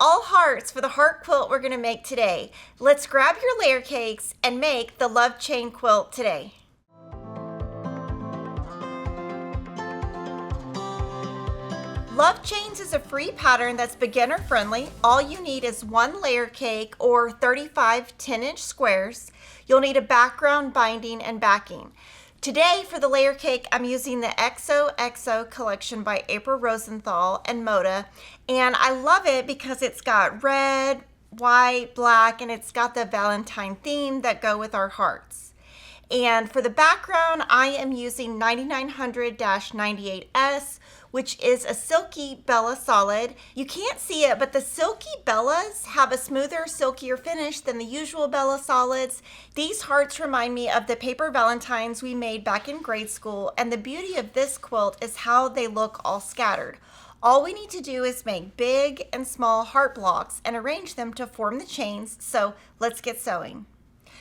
all hearts for the heart quilt we're going to make today. Let's grab your layer cakes and make the love chain quilt today. Love Chains is a free pattern that's beginner friendly. All you need is one layer cake or 35 10-inch squares. You'll need a background, binding, and backing. Today for the layer cake, I'm using the XOXO collection by April Rosenthal and Moda, and I love it because it's got red, white, black, and it's got the Valentine theme that go with our hearts. And for the background, I am using 9900-98S, which is a silky Bella solid. You can't see it, but the silky Bellas have a smoother, silkier finish than the usual Bella solids. These hearts remind me of the paper Valentines we made back in grade school, and the beauty of this quilt is how they look all scattered. All we need to do is make big and small heart blocks and arrange them to form the chains, so let's get sewing.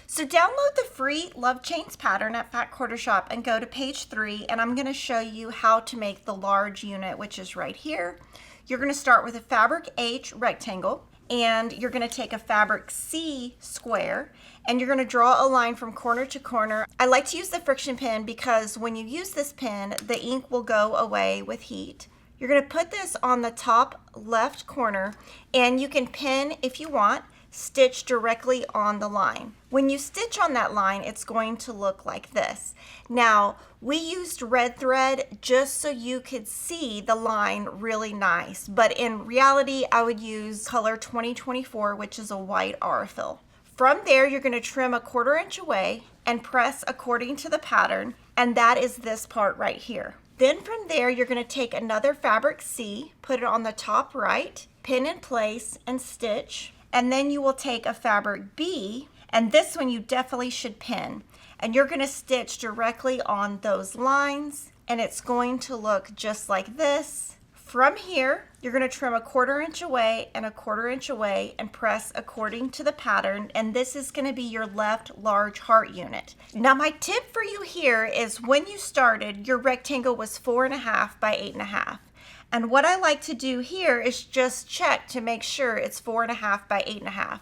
So download the free Love Chains pattern at Fat Quarter Shop and go to page 3, and I'm going to show you how to make the large unit, which is right here. You're going to start with a fabric H rectangle, and you're going to take a fabric C square, and you're going to draw a line from corner to corner. I like to use the friction pen because when you use this pen, the ink will go away with heat. You're going to put this on the top left corner, and you can pin if you want. Stitch directly on the line. When you stitch on that line, it's going to look like this. Now, we used red thread just so you could see the line really nice, but in reality, I would use color 2024, which is a white aurifil. From there, you're going to trim a 1/4 inch away and press according to the pattern, and that is this part right here. Then from there, you're going to take another fabric C, put it on the top right, pin in place, and stitch. And then you will take a fabric B, and this one you definitely should pin. And you're going to stitch directly on those lines, and it's going to look just like this. From here, you're going to trim a 1/4 inch away and a 1/4 inch away and press according to the pattern, and this is going to be your left large heart unit. Now my tip for you here is when you started, your rectangle was 4.5 by 8.5. And what I like to do here is just check to make sure it's 4.5 by 8.5.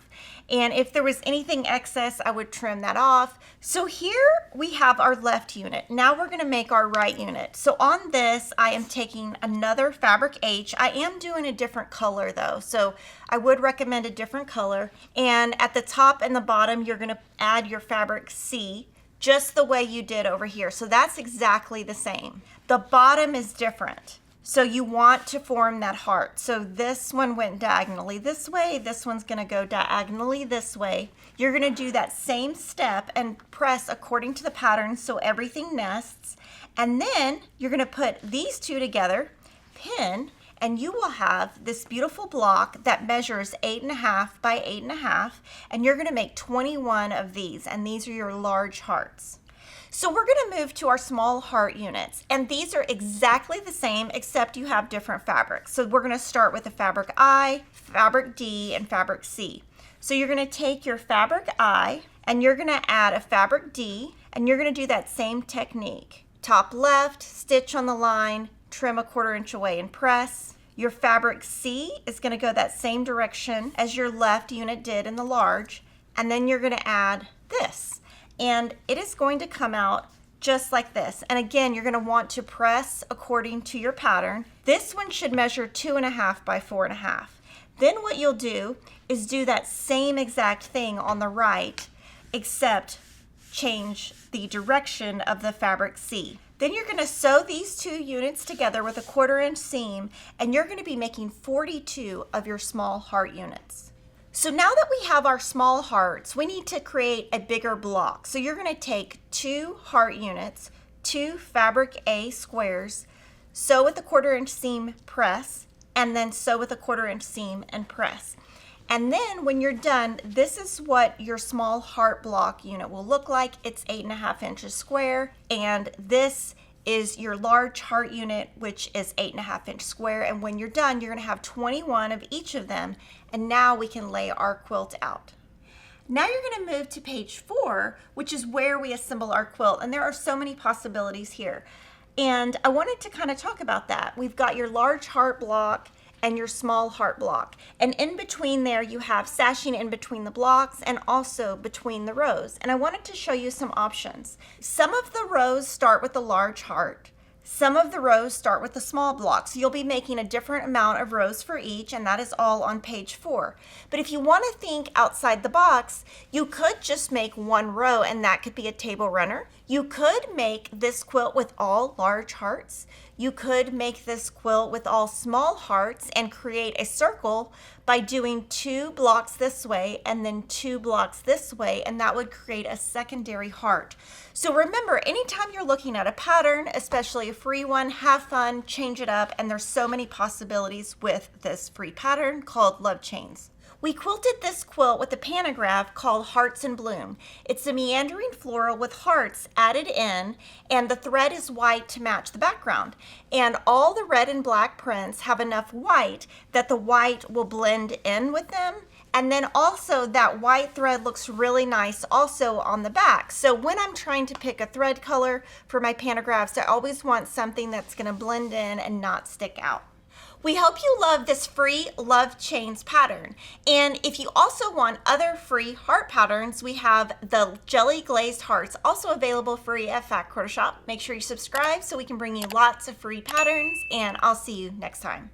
And if there was anything excess, I would trim that off. So here we have our left unit. Now we're gonna make our right unit. So on this, I am taking another fabric H. I am doing a different color though, so I would recommend a different color. And at the top and the bottom, you're gonna add your fabric C, just the way you did over here. So that's exactly the same. The bottom is different. So you want to form that heart. So this one went diagonally this way. This one's going to go diagonally this way. You're going to do that same step and press according to the pattern so everything nests. And then you're going to put these two together, pin, and you will have this beautiful block that measures 8.5 by 8.5. And you're going to make 21 of these. And these are your large hearts. So we're going to move to our small heart units, and these are exactly the same except you have different fabrics. So we're going to start with the fabric I, fabric D, and fabric C. So you're going to take your fabric I and you're going to add a fabric D, and you're going to do that same technique. Top left, stitch on the line, trim a 1/4 inch away and press. Your fabric C is going to go that same direction as your left unit did in the large, and then you're going to add this. And it is going to come out just like this. And again, you're going to want to press according to your pattern. This one should measure 2.5 by 4.5. Then what you'll do is do that same exact thing on the right, except change the direction of the fabric C. Then you're going to sew these two units together with a 1/4 inch seam, and you're going to be making 42 of your small heart units. So now that we have our small hearts, we need to create a bigger block. So you're going to take 2 heart units, 2 fabric A squares, sew with a 1/4 inch seam, press, and then sew with a 1/4 inch seam and press. And then when you're done, this is what your small heart block unit will look like. It's 8.5 inches square, and this is your large heart unit, which is 8.5 inch square. And when you're done, you're going to have 21 of each of them. And now we can lay our quilt out. Now you're going to move to page 4, which is where we assemble our quilt. And there are so many possibilities here. And I wanted to kind of talk about that. We've got your large heart block, and your small heart block. And in between there, you have sashing in between the blocks and also between the rows. And I wanted to show you some options. Some of the rows start with a large heart. Some of the rows start with a small block, so you'll be making a different amount of rows for each, and that is all on page 4. But if you want to think outside the box, you could just make one row, and that could be a table runner. You could make this quilt with all large hearts. You could make this quilt with all small hearts and create a circle by doing 2 blocks this way and then 2 blocks this way, and that would create a secondary heart. So remember, anytime you're looking at a pattern, especially a free one, have fun, change it up, and there's so many possibilities with this free pattern called Love Chains. We quilted this quilt with a pantograph called Hearts in Bloom. It's a meandering floral with hearts added in, and the thread is white to match the background. And all the red and black prints have enough white that the white will blend in with them. And then also that white thread looks really nice also on the back. So when I'm trying to pick a thread color for my pantographs, I always want something that's going to blend in and not stick out. We hope you love this free Love Chains pattern. And if you also want other free heart patterns, we have the jelly glazed hearts also available free at Fat Quarter Shop. Make sure you subscribe so we can bring you lots of free patterns, and I'll see you next time.